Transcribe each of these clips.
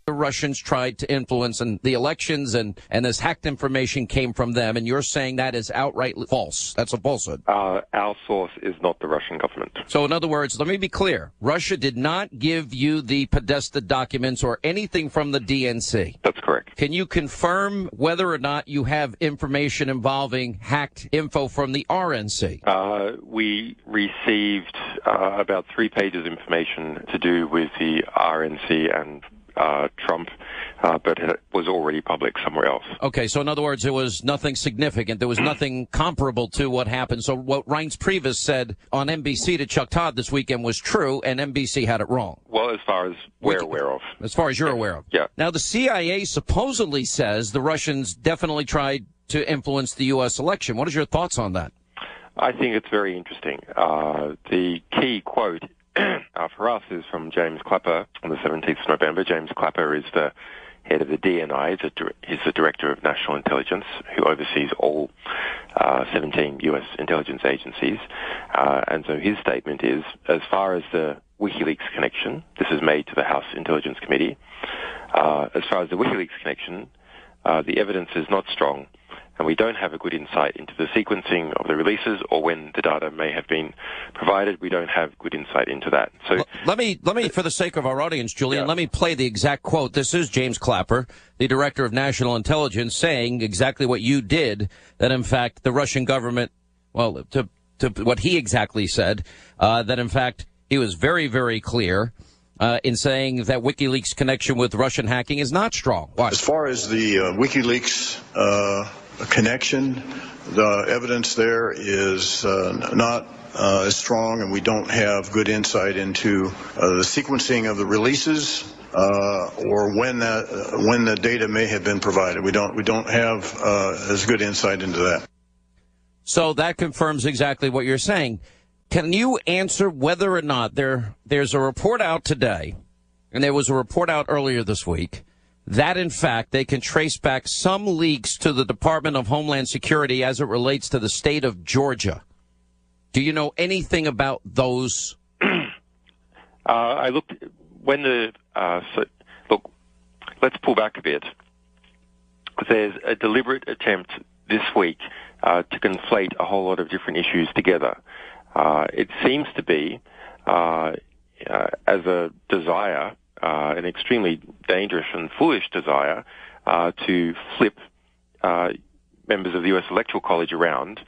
the Russians tried to influence and the elections and this hacked information came from them, and you're saying that is outright false. That's a falsehood. Our source is not the Russian government. So in other words, let me be clear. Russia did not give you the Podesta documents or anything from the DNC. That's correct. Can you confirm whether or not you have information involving hacked info from the RNC? We received about 3 pages of information to do with the RNC and Trump, but it was already public somewhere else. Okay, so in other words, there was nothing significant. There was nothing comparable to what happened. So what Reince Priebus said on NBC to Chuck Todd this weekend was true, and NBC had it wrong. Well, as far as we're aware of. As far as you're aware of. Yeah. Now, the CIA supposedly says the Russians definitely tried to influence the U.S. election. What is your thoughts on that? I think it's very interesting. The key quote for us is from James Clapper on the 17th of November. James Clapper is the head of the DNI. He's the Director of National Intelligence, who oversees all 17 U.S. intelligence agencies. And so his statement is, as far as the WikiLeaks connection, this is made to the House Intelligence Committee, as far as the WikiLeaks connection, the evidence is not strong, and we don't have a good insight into the sequencing of the releases or when the data may have been provided. We don't have good insight into that. So well, let me, for the sake of our audience, Julian, let me play the exact quote. This is James Clapper, the Director of National Intelligence, saying exactly what you did, that in fact the Russian government, well, to what he exactly said, that in fact he was very, very clear in saying that WikiLeaks connection with Russian hacking is not strong. Watch. As far as the WikiLeaks connection, the evidence there is not as strong, and we don't have good insight into the sequencing of the releases or when the data may have been provided. We don't have as good insight into that. So that confirms exactly what you're saying. Can you answer whether or not there's a report out today, and there was a report out earlier this week, that, in fact, they can trace back some leaks to the Department of Homeland Security as it relates to the state of Georgia? Do you know anything about those? I looked when look, let's pull back a bit. There's a deliberate attempt this week to conflate a whole lot of different issues together. It seems to be as a desire, an extremely dangerous and foolish desire to flip members of the U.S. Electoral College around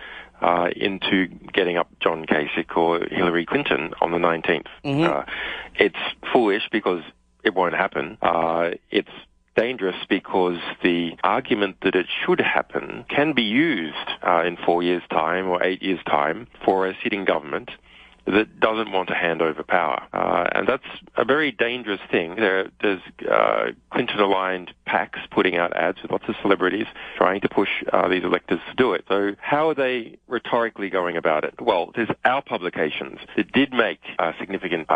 into getting up John Kasich or Hillary Clinton on the 19th. Mm-hmm. It's foolish because it won't happen. It's dangerous because the argument that it should happen can be used in 4 years' time or 8 years' time for a sitting government that doesn't want to hand over power. And that's a very dangerous thing. There's Clinton-aligned PACs putting out ads with lots of celebrities trying to push these electors to do it. So how are they rhetorically going about it? Well, there's our publications that did make significant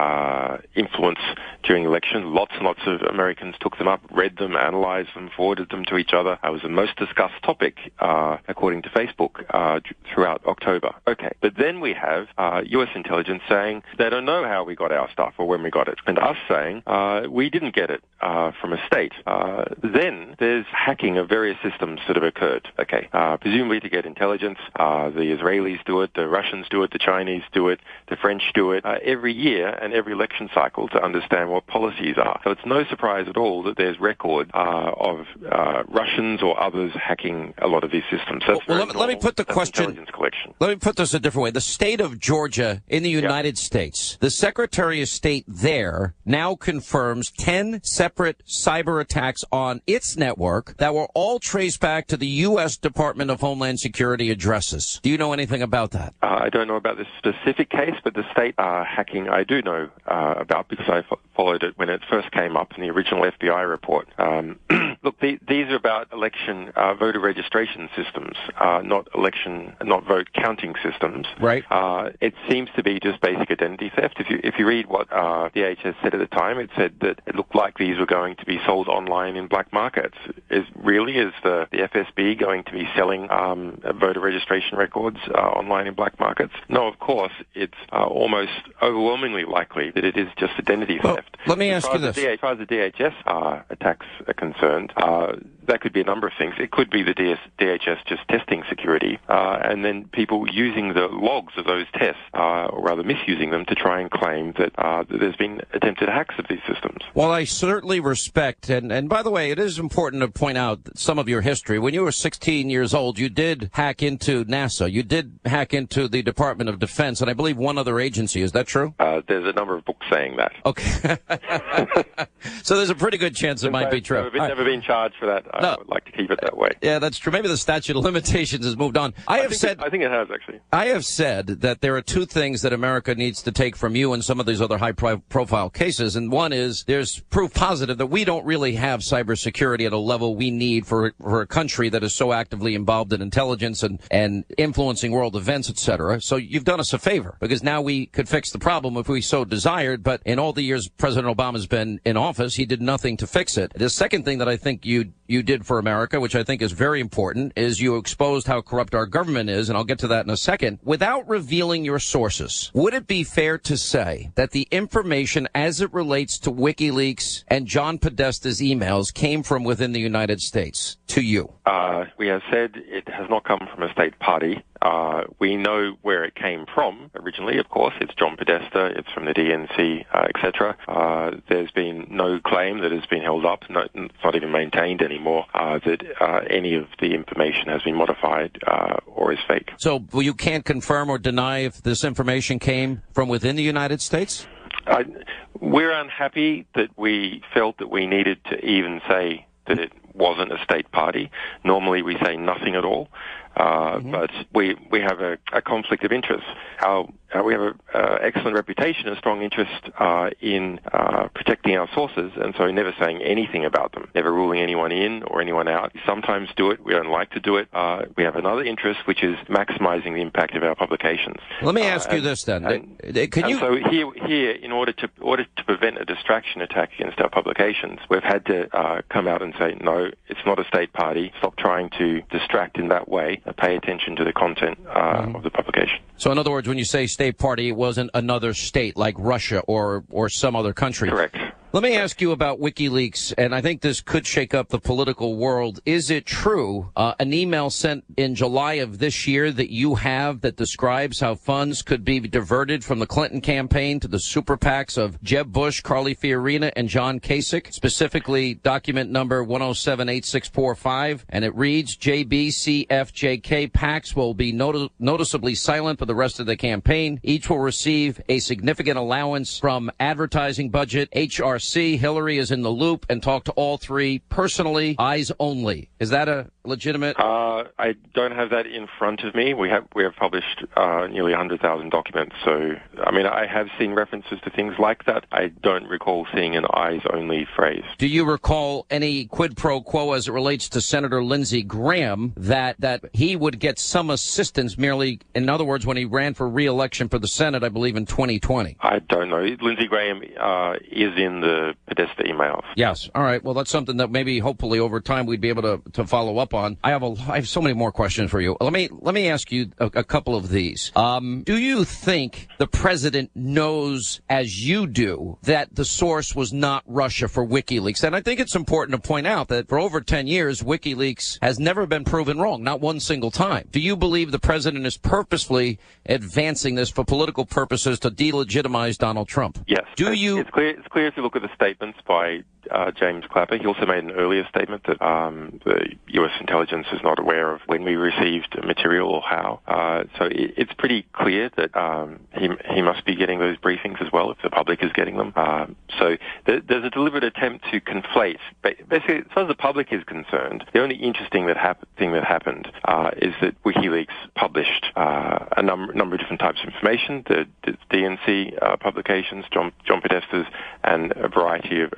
influence during the election. Lots and lots of Americans took them up, read them, analyzed them, forwarded them to each other. It was the most discussed topic, according to Facebook, throughout October. Okay, but then we have U.S. intelligence saying they don't know how we got our stuff or when we got it, and us saying we didn't get it from a state. Then there's hacking of various systems that have occurred. Okay, presumably to get intelligence. The Israelis do it, the Russians do it, the Chinese do it, the French do it every year and every election cycle to understand what policies are. So it's no surprise at all that there's record of Russians or others hacking a lot of these systems. Let me put the question. Intelligence collection. Let me put this a different way. The state of Georgia in the United States, the Secretary of State there now confirms 10 separate cyber attacks on its network that were all traced back to the U.S. Department of Homeland Security addresses. Do you know anything about that? I don't know about this specific case, but the state hacking I do know about because I followed it when it first came up in the original FBI report. Look, these are about election voter registration systems, not vote counting systems. Right. It seems to be just basic identity theft. If you read what the DHS said at the time, it said that it looked like these were going to be sold online in black markets. Is the FSB going to be selling voter registration records online in black markets? No, of course. It's almost overwhelmingly likely that it is just identity theft. Let me ask you this. As far as the DHS attacks are concerned, that could be a number of things. It could be the DHS just testing security, and then people using the logs of those tests, or rather misusing them, to try and claim that there's been attempted hacks of these systems. Well, I certainly respect, and by the way, it is important to point out some of your history. When you were 16 years old, you did hack into NASA. You did hack into the Department of Defense, and I believe one other agency. Is that true? There's a number of books saying that. Okay. So there's a pretty good chance it might be true. Never been charged for that. I would like to keep it that way. Yeah, that's true. Maybe the statute of limitations has moved on. I think it has, actually. I have said that there are two things that America needs to take from you and some of these other high-profile cases, and one is there's proof positive that we don't really have cybersecurity at a level we need for a country that is so actively involved in intelligence and influencing world events, etc. So you've done us a favor, because now we could fix the problem if we so desired, but in all the years President Obama's been in office, he did nothing to fix it. The second thing that I think you did for America, which I think is very important, is you exposed how corrupt our government is, and I'll get to that in a second. Without revealing your sources, would it be fair to say that the information as it relates to WikiLeaks and John Podesta's emails came from within the United States to you? We have said it has not come from a state party. We know where it came from originally, of course. It's John Podesta, it's from the DNC, etc. There's been no claim that has been held up, it's not even maintained anymore, that any of the information has been modified or is fake. So you can't confirm or deny if this information came from within the United States? We're unhappy that we felt that we needed to even say that it wasn't a state party. Normally we say nothing at all. But we have a conflict of interest. We have an excellent reputation and strong interest in protecting our sources, and so never saying anything about them, never ruling anyone in or anyone out. We sometimes do it. We don't like to do it. We have another interest, which is maximizing the impact of our publications. Let me ask you this then. So here, in order to prevent a distraction attack against our publications, we've had to come out and say, no, it's not a state party. Stop trying to distract in that way. Pay attention to the content of the publication. So in other words, when you say state party, it wasn't another state like Russia or some other country. Correct. Let me ask you about WikiLeaks, and I think this could shake up the political world. Is it true, an email sent in July of this year that you have that describes how funds could be diverted from the Clinton campaign to the super PACs of Jeb Bush, Carly Fiorina, and John Kasich, specifically document number 1078645, and it reads, JBCFJK PACs will be noticeably silent for the rest of the campaign. Each will receive a significant allowance from advertising budget. HRC, Hillary is in the loop and talked to all three personally, eyes only. Is that a legitimate? I don't have that in front of me. We have published nearly 100,000 documents. So, I mean, I have seen references to things like that. I don't recall seeing an eyes-only phrase. Do you recall any quid pro quo as it relates to Senator Lindsey Graham that he would get some assistance merely, in other words, when he ran for re-election for the Senate, I believe, in 2020? I don't know. Lindsey Graham is in the Podesta emails. Yes. All right. Well, that's something that maybe, hopefully, over time we'd be able to follow up on. I have so many more questions for you. Let me ask you a couple of these. Do you think the president knows, as you do, that the source was not Russia for WikiLeaks? And I think it's important to point out that for over 10 years, WikiLeaks has never been proven wrong, not one single time. Do you believe the president is purposefully advancing this for political purposes to delegitimize Donald Trump? Yes. It's clear if you look at the statements by James Clapper. He also made an earlier statement that the U.S. intelligence is not aware of when we received material or how. So it's pretty clear that he must be getting those briefings as well if the public is getting them. So there's a deliberate attempt to conflate. Basically, as far as the public is concerned, the only interesting thing that happened is that WikiLeaks published a number of different types of information, the DNC publications, John Podesta's, and a variety of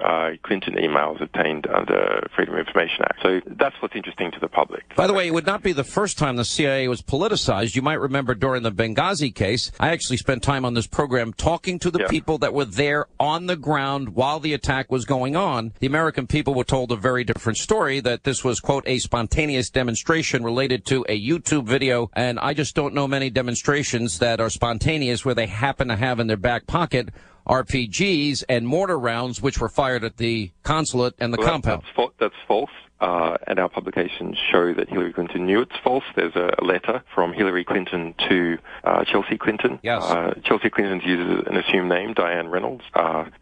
Clinton emails obtained under Freedom of Information Act. So that's what's interesting to the public. By the way, it would not be the first time the CIA was politicized. You might remember during the Benghazi case, I actually spent time on this program talking to the people that were there on the ground while the attack was going on. The American people were told a very different story, that this was, quote, a spontaneous demonstration related to a YouTube video, and I just don't know many demonstrations that are spontaneous where they happen to have in their back pocket RPGs and mortar rounds, which were fired at the consulate and the compound. That's false. And our publications show that Hillary Clinton knew it's false. There's a letter from Hillary Clinton to Chelsea Clinton. Yes. Chelsea Clinton uses an assumed name, Diane Reynolds,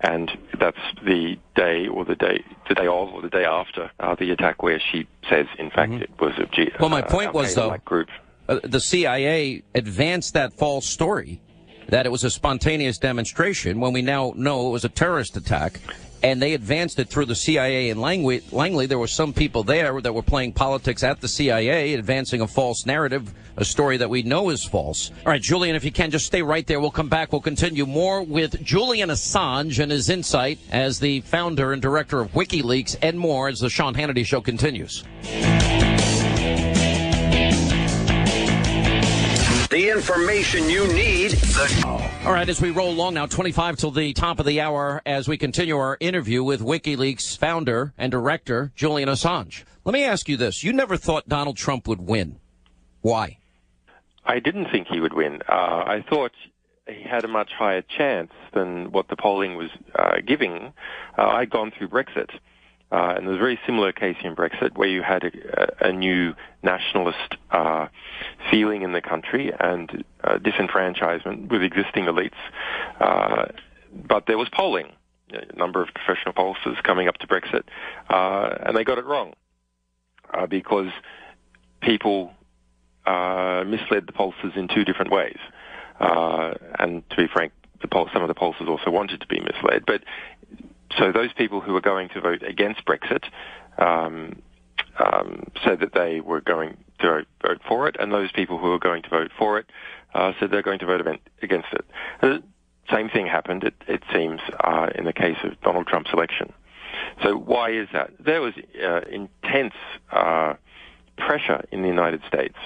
and that's the day after the attack, where she says, in fact, it was a well, my point was, though, group. The CIA advanced that false story that it was a spontaneous demonstration when we now know it was a terrorist attack. And they advanced it through the CIA in Langley. There were some people there that were playing politics at the CIA, advancing a false narrative, a story that we know is false. All right, Julian, if you can, just stay right there. We'll come back. We'll continue more with Julian Assange and his insight as the founder and director of WikiLeaks and more as the Sean Hannity Show continues. The information you need. All right, as we roll along now, 25 till the top of the hour, as we continue our interview with WikiLeaks founder and director, Julian Assange. Let me ask you this. You never thought Donald Trump would win. Why? I didn't think he would win. I thought he had a much higher chance than what the polling was giving. I'd gone through Brexit. And there's a very similar case in Brexit where you had a new nationalist feeling in the country and disenfranchisement with existing elites. But there was polling, a number of professional pollsters coming up to Brexit, and they got it wrong because people misled the pollsters in two different ways. And to be frank, some of the pollsters also wanted to be misled. But so those people who were going to vote against Brexit said that they were going to vote for it, and those people who were going to vote for it said they're going to vote against it. The same thing happened, it seems, in the case of Donald Trump's election. So why is that? There was intense pressure in the United States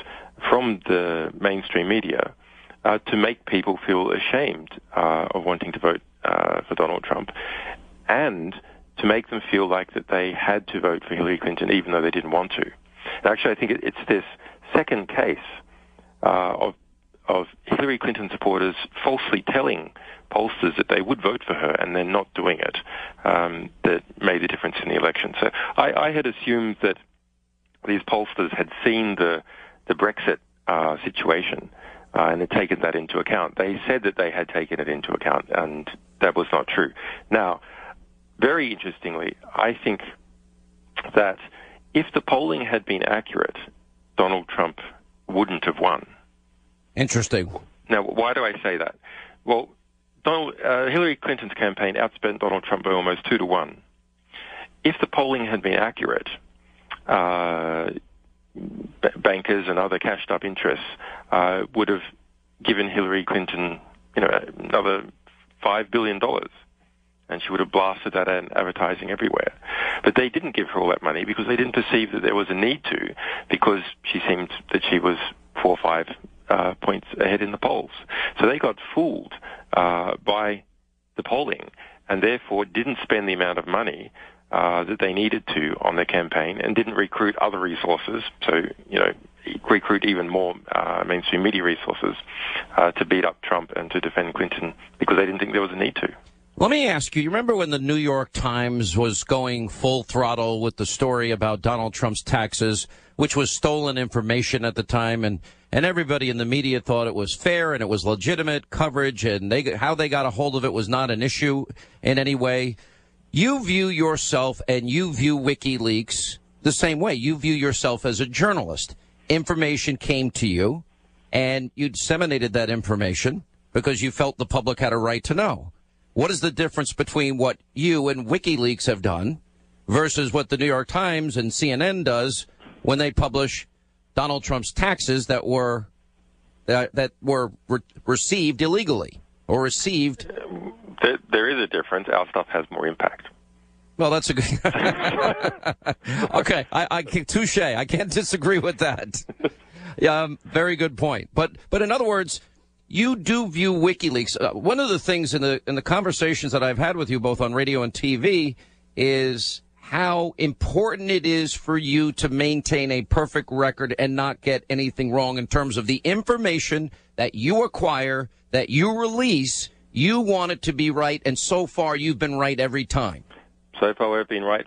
from the mainstream media to make people feel ashamed of wanting to vote for Donald Trump, and to make them feel like that they had to vote for Hillary Clinton even though they didn't want to. And actually, I think it's this second case of Hillary Clinton supporters falsely telling pollsters that they would vote for her and then not doing it that made the difference in the election. So I had assumed that these pollsters had seen the Brexit situation and had taken that into account. They said that they had taken it into account, and that was not true. Now, very interestingly, I think that if the polling had been accurate, Donald Trump wouldn't have won. Interesting. Now, why do I say that? Well, Hillary Clinton's campaign outspent Donald Trump by almost 2-1. If the polling had been accurate, bankers and other cashed-up interests would have given Hillary Clinton, another $5 billion. And she would have blasted that in advertising everywhere. But they didn't give her all that money because they didn't perceive that there was a need to, because she seemed that she was 4 or 5 points ahead in the polls. So they got fooled by the polling and therefore didn't spend the amount of money that they needed to on their campaign and didn't recruit other resources. So, recruit even more mainstream media resources to beat up Trump and to defend Clinton because they didn't think there was a need to. Let me ask you remember when the New York Times was going full throttle with the story about Donald Trump's taxes, which was stolen information at the time, and everybody in the media thought it was fair and it was legitimate coverage, and how they got a hold of it was not an issue in any way. You view yourself and you view WikiLeaks the same way. You view yourself as a journalist. Information came to you, and you disseminated that information because you felt the public had a right to know. What is the difference between what you and WikiLeaks have done versus what the New York Times and CNN does when they publish Donald Trump's taxes that were received illegally or received? There is a difference. Our stuff has more impact. Well, that's a good. Okay, I touche. I can't disagree with that. Very good point. But in other words, you do view WikiLeaks. One of the things in the conversations that I've had with you, both on radio and TV, is how important it is for you to maintain a perfect record and not get anything wrong in terms of the information that you acquire, that you release. You want it to be right, and so far you've been right every time. So far, we've been right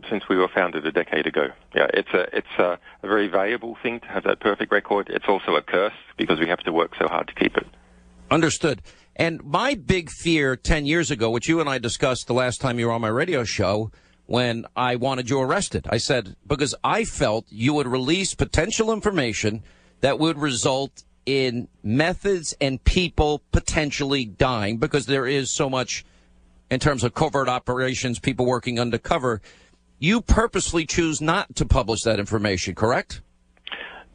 since we were founded a decade ago. Yeah, it's a very valuable thing to have that perfect record. It's also a curse because we have to work so hard to keep it. Understood. And my big fear 10 years ago, which you and I discussed the last time you were on my radio show, when I wanted you arrested, I said, because I felt you would release potential information that would result in methods and people potentially dying, because there is so much in terms of covert operations, people working undercover. You purposely choose not to publish that information, correct?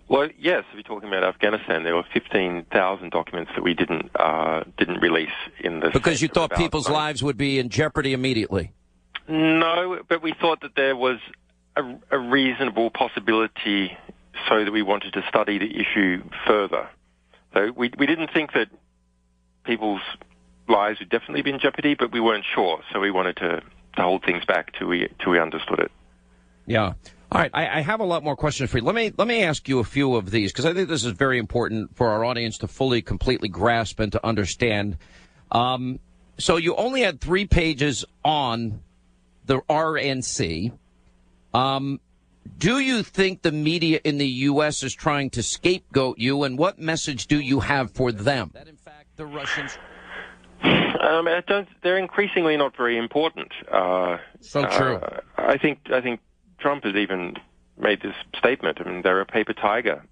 Well, yes. If you're talking about Afghanistan, there were 15,000 documents that we didn't release in the because you thought people's lives would be in jeopardy immediately. No, but we thought that there was a reasonable possibility, so that we wanted to study the issue further. So we didn't think that people's lives would definitely be in jeopardy, but we weren't sure, so we wanted to hold things back till we understood it. Yeah. All right. I have a lot more questions for you. Let me ask you a few of these, because I think this is very important for our audience to fully, completely grasp and to understand. So you only had 3 pages on the RNC. Do you think the media in the U.S. is trying to scapegoat you, and what message do you have for them? That, in fact, the Russians... They're increasingly not very important. So true. I think Trump has even made this statement. I mean, they're a paper tiger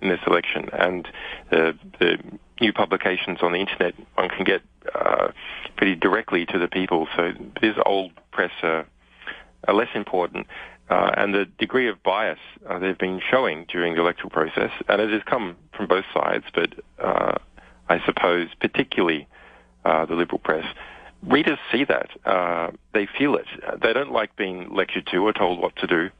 in this election, and the new publications on the internet, one can get pretty directly to the people. So these old press are less important, and the degree of bias they've been showing during the electoral process, and it has come from both sides, but I suppose particularly the liberal press. Readers see that. They feel it. They don't like being lectured to or told what to do,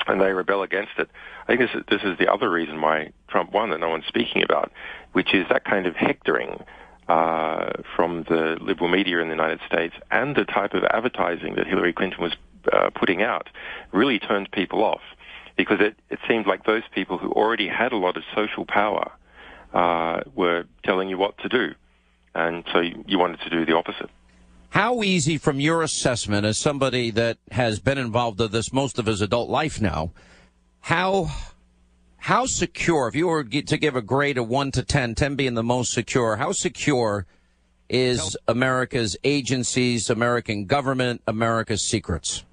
and they rebel against it. I think this is the other reason why Trump won that no one's speaking about, which is that kind of hectoring from the liberal media in the United States, and the type of advertising that Hillary Clinton was putting out really turned people off, because it seemed like those people who already had a lot of social power were telling you what to do. And so you wanted to do the opposite. How easy, from your assessment, as somebody that has been involved in this most of his adult life now, how secure, if you were to give a grade of 1 to 10, 10 being the most secure, how secure is America's agencies, American government, America's secrets?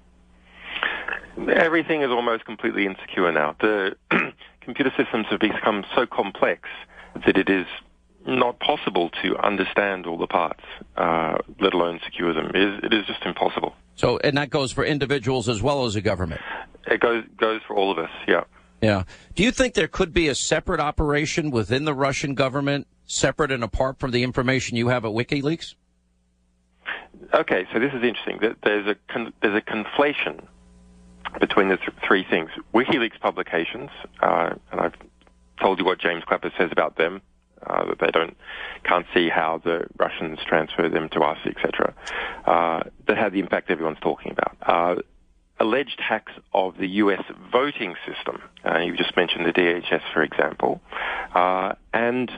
Everything is almost completely insecure now. The computer systems have become so complex that it is not possible to understand all the parts, let alone secure them. It is just impossible. So, and that goes for individuals as well as the government? It goes for all of us, yeah. Yeah. Do you think there could be a separate operation within the Russian government, separate and apart from the information you have at WikiLeaks? Okay, so this is interesting. There's a conflation between the three things. WikiLeaks publications, and I've told you what James Clapper says about them, that they can't see how the Russians transfer them to us, etc. That had the impact everyone's talking about. Alleged hacks of the U.S. voting system. You just mentioned the DHS, for example, and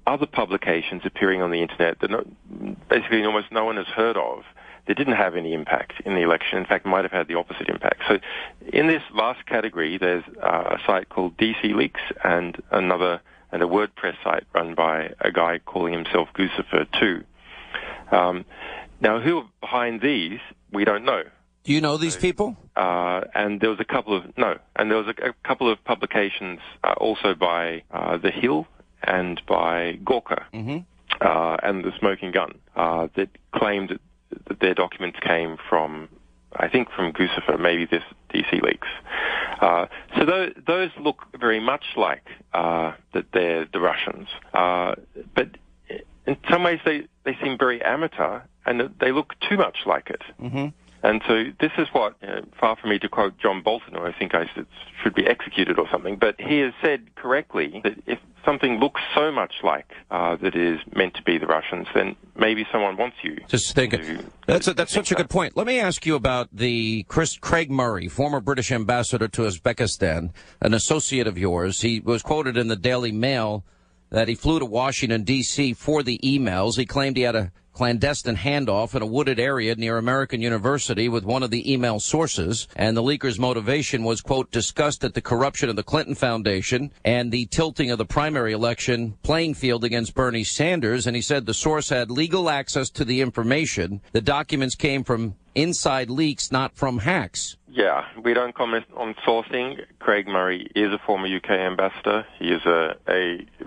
other publications appearing on the internet that basically almost no one has heard of. They didn't have any impact in the election. In fact, might have had the opposite impact. So in this last category, there's a site called DC Leaks and a WordPress site run by a guy calling himself Guccifer 2. Now, who are behind these, we don't know. Do you know these people? And there was a couple of publications also by The Hill and by Gawker, and The Smoking Gun, that claimed that their documents came from, I think, from Guccifer, maybe this DC Leaks. So those look very much like that they're the Russians, but in some ways they seem very amateur, and they look too much like it. Mm-hmm. And so this is what, far from me to quote John Bolton, who I think should be executed or something, but he has said correctly that if something looks so much like that it is meant to be the Russians, then maybe someone wants you. Just think that's such a good point. Let me ask you about Craig Murray, former British ambassador to Uzbekistan, an associate of yours. He was quoted in the Daily Mail that he flew to Washington, D.C. for the emails. He claimed he had clandestine handoff in a wooded area near American University with one of the email sources. And the leaker's motivation was, quote, disgust at the corruption of the Clinton Foundation and the tilting of the primary election playing field against Bernie Sanders. And he said the source had legal access to the information. The documents came from inside leaks, not from hacks. Yeah, we don't comment on sourcing. Craig Murray is a former UK ambassador. He is a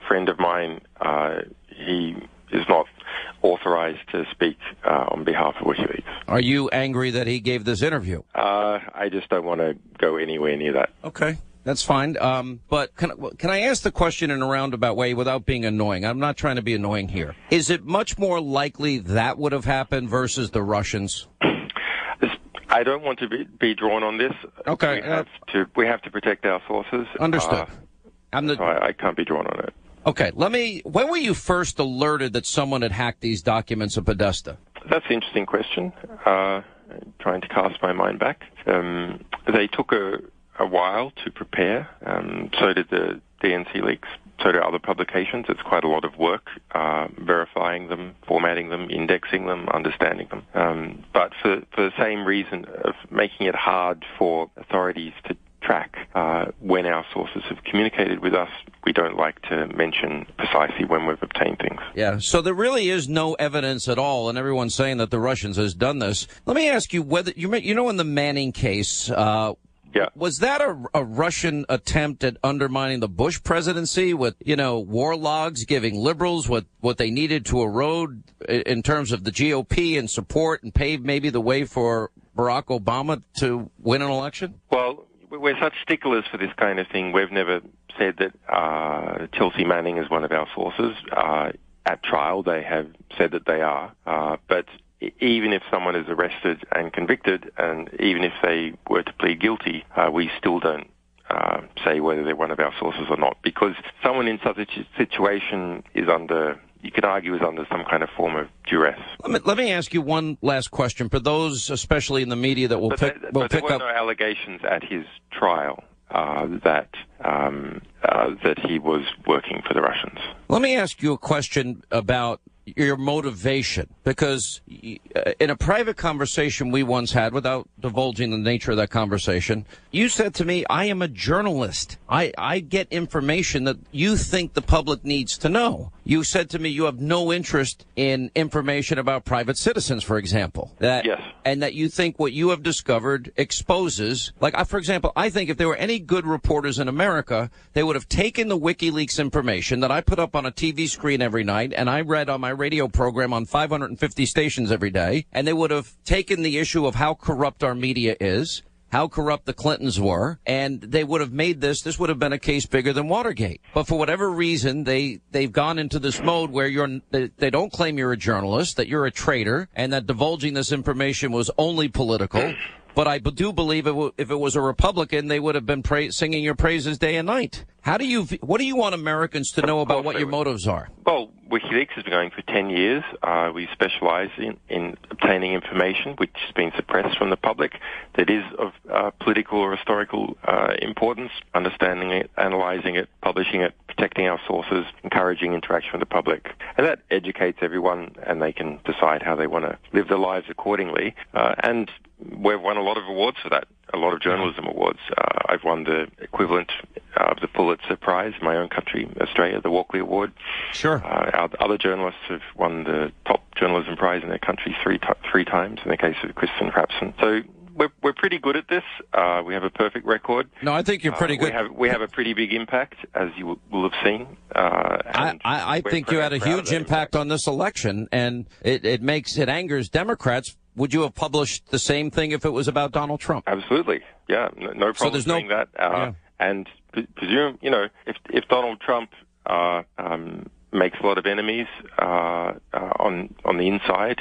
friend of mine. He is not authorized to speak on behalf of WikiLeaks. Are you angry that he gave this interview? I just don't want to go anywhere near that. Okay. That's fine. But can I ask the question in a roundabout way without being annoying? I'm not trying to be annoying here. Is it much more likely that would have happened versus the Russians? I don't want to be drawn on this. Okay. We have to protect our sources. Understood. So I can't be drawn on it. Okay. When were you first alerted that someone had hacked these documents of Podesta? That's an interesting question. Trying to cast my mind back. They took a while to prepare. So did the DNC leaks. So do other publications. It's quite a lot of work, verifying them, formatting them, indexing them, understanding them. But for the same reason of making it hard for authorities to track when our sources have communicated with us, we don't like to mention precisely when we've obtained things. Yeah, so there really is no evidence at all, and everyone's saying that the Russians has done this. Let me ask you whether, in the Manning case, yeah. Was that a Russian attempt at undermining the Bush presidency with, war logs giving liberals what they needed to erode in terms of the GOP and support and pave maybe the way for Barack Obama to win an election? Well, we're such sticklers for this kind of thing. We've never said that Chelsea Manning is one of our sources. At trial, they have said that they are. But even if someone is arrested and convicted, and even if they were to plead guilty, we still don't say whether they're one of our sources or not, because someone in such a situation is under, you could argue, is under some kind of form of duress. Let me ask you one last question for those, especially in the media, that will pick up. There were no allegations at his trial that he was working for the Russians. Let me ask you a question about your motivation, because in a private conversation we once had, without divulging the nature of that conversation, you said to me, I am a journalist. I get information that you think the public needs to know. You said to me you have no interest in information about private citizens, for example. Yes. And that you think what you have discovered exposes, for example, I think if there were any good reporters in America, they would have taken the WikiLeaks information that I put up on a TV screen every night and I read on my radio program on 550 stations every day, and they would have taken the issue of how corrupt our media is, how corrupt the Clintons were, and they would have made this would have been a case bigger than Watergate. But for whatever reason, they've gone into this mode where they don't claim you're a journalist, that you're a traitor, and that divulging this information was only political. But I do believe if it was a Republican, they would have been singing your praises day and night. What do you want Americans to know about what your motives are? Well, WikiLeaks has been going for 10 years. We specialize in obtaining information which has been suppressed from the public that is of political or historical importance, understanding it, analyzing it, publishing it, protecting our sources, encouraging interaction with the public. And that educates everyone, and they can decide how they want to live their lives accordingly. And we've won a lot of awards for that, a lot of journalism awards. I've won the equivalent of the Pulitzer Prize in my own country, Australia, the Walkley Award. Sure. Our other journalists have won the top journalism prize in their country three times, in the case of Kristen Frapson. So we're pretty good at this. We have a perfect record. No, I think you're pretty good. We have a pretty big impact, as you will have seen. I think you had a huge impact on this election, and it angers Democrats. Would you have published the same thing if it was about Donald Trump? Absolutely. Yeah, no problem doing that. And presume, if Donald Trump makes a lot of enemies on the inside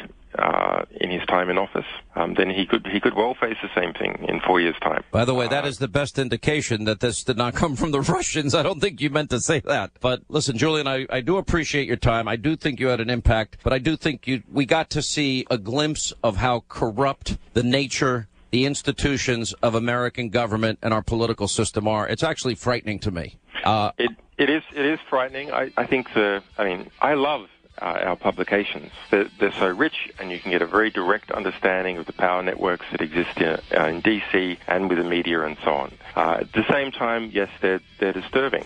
in his time in office, then he could well face the same thing in 4 years' time. By the way, that is the best indication that this did not come from the Russians. I don't think you meant to say that. But listen, Julian, I do appreciate your time. I do think you had an impact, but I do think we got to see a glimpse of how corrupt the nature, the institutions of American government and our political system are. It's actually frightening to me. It is frightening. I think I love our publications. They're so rich, and you can get a very direct understanding of the power networks that exist in DC and with the media and so on. At the same time, yes, they're disturbing.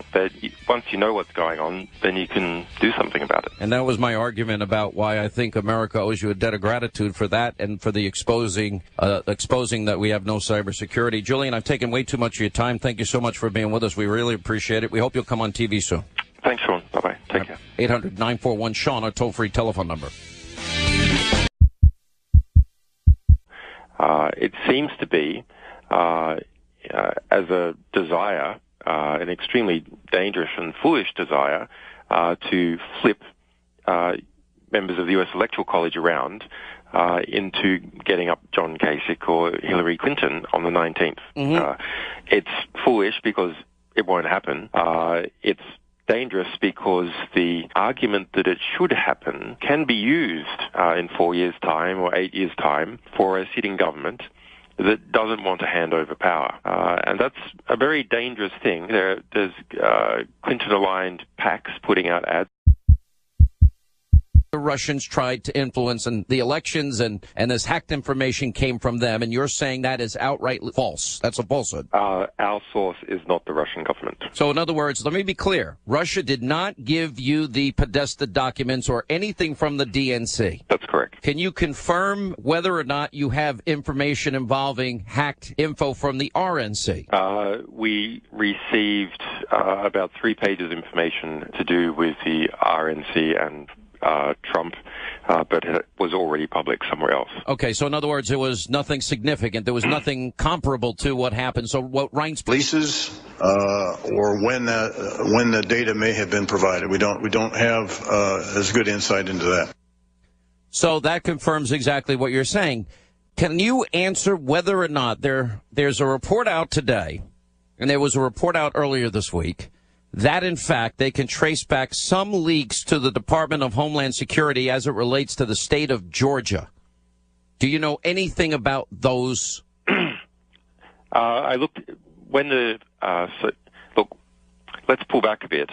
Once you know what's going on, then you can do something about it. And that was my argument about why I think America owes you a debt of gratitude for that and for the exposing that we have no cybersecurity. Julian, I've taken way too much of your time. Thank you so much for being with us. We really appreciate it. We hope you'll come on TV soon. Thanks, Sean. Bye-bye. Take care. 800-941-SEAN, our toll-free telephone number. It seems to be, as a desire, an extremely dangerous and foolish desire, to flip members of the U.S. Electoral College around into getting up John Kasich or Hillary Clinton on the 19th. Mm-hmm. It's foolish because it won't happen. It's dangerous because the argument that it should happen can be used in 4 years' time or 8 years' time for a sitting government that doesn't want to hand over power. And that's a very dangerous thing. There's Clinton-aligned PACs putting out ads. The Russians tried to influence and the elections, and this hacked information came from them, and you're saying that is outright false. That's a falsehood. Our source is not the Russian government. So in other words, let me be clear. Russia did not give you the Podesta documents or anything from the DNC. That's correct. Can you confirm whether or not you have information involving hacked info from the RNC? We received about 3 pages of information to do with the RNC and Trump, but it was already public somewhere else. Okay, so in other words, there was nothing significant. There was nothing comparable to what happened. So what Reince leases or when the data may have been provided, we don't have as good insight into that. So that confirms exactly what you're saying. Can you answer whether or not there's a report out today, and there was a report out earlier this week, that, in fact, they can trace back some leaks to the Department of Homeland Security as it relates to the state of Georgia? Do you know anything about those? I looked when look, let's pull back a bit.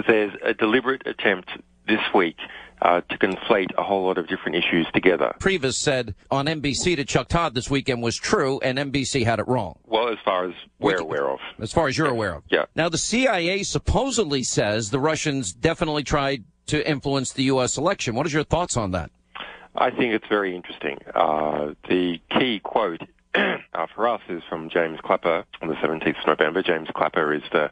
There's a deliberate attempt this week to conflate a whole lot of different issues together. Previs said on NBC to Chuck Todd this weekend was true, and NBC had it wrong. Well, as far as we're aware of. As far as you're aware of. Yeah. Now, the CIA supposedly says the Russians definitely tried to influence the U.S. election. What is your thoughts on that? I think it's very interesting. The key quote for us is from James Clapper on the 17th of November. James Clapper is the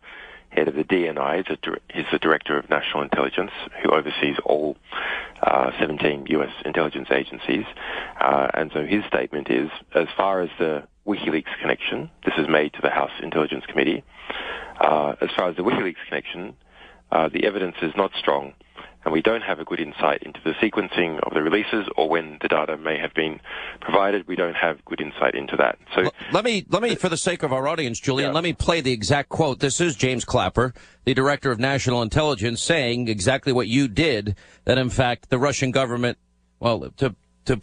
head of the DNI. He's the Director of National Intelligence, who oversees all 17 U.S. intelligence agencies. And so his statement is, as far as the WikiLeaks connection, this is made to the House Intelligence Committee, as far as the WikiLeaks connection, the evidence is not strong, and we don't have a good insight into the sequencing of the releases or when the data may have been provided. We don't have good insight into that. So let me, for the sake of our audience, Julian, let me play the exact quote. This is James Clapper, the Director of National Intelligence, saying exactly what you did, that in fact the Russian government, well, to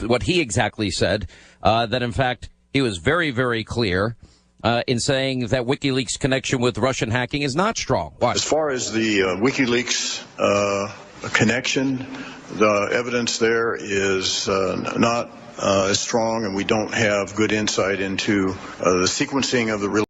what he exactly said, that in fact he was very, very clear in saying that WikiLeaks connection with Russian hacking is not strong. Why? As far as the WikiLeaks connection, the evidence there is not as strong, and we don't have good insight into the sequencing of the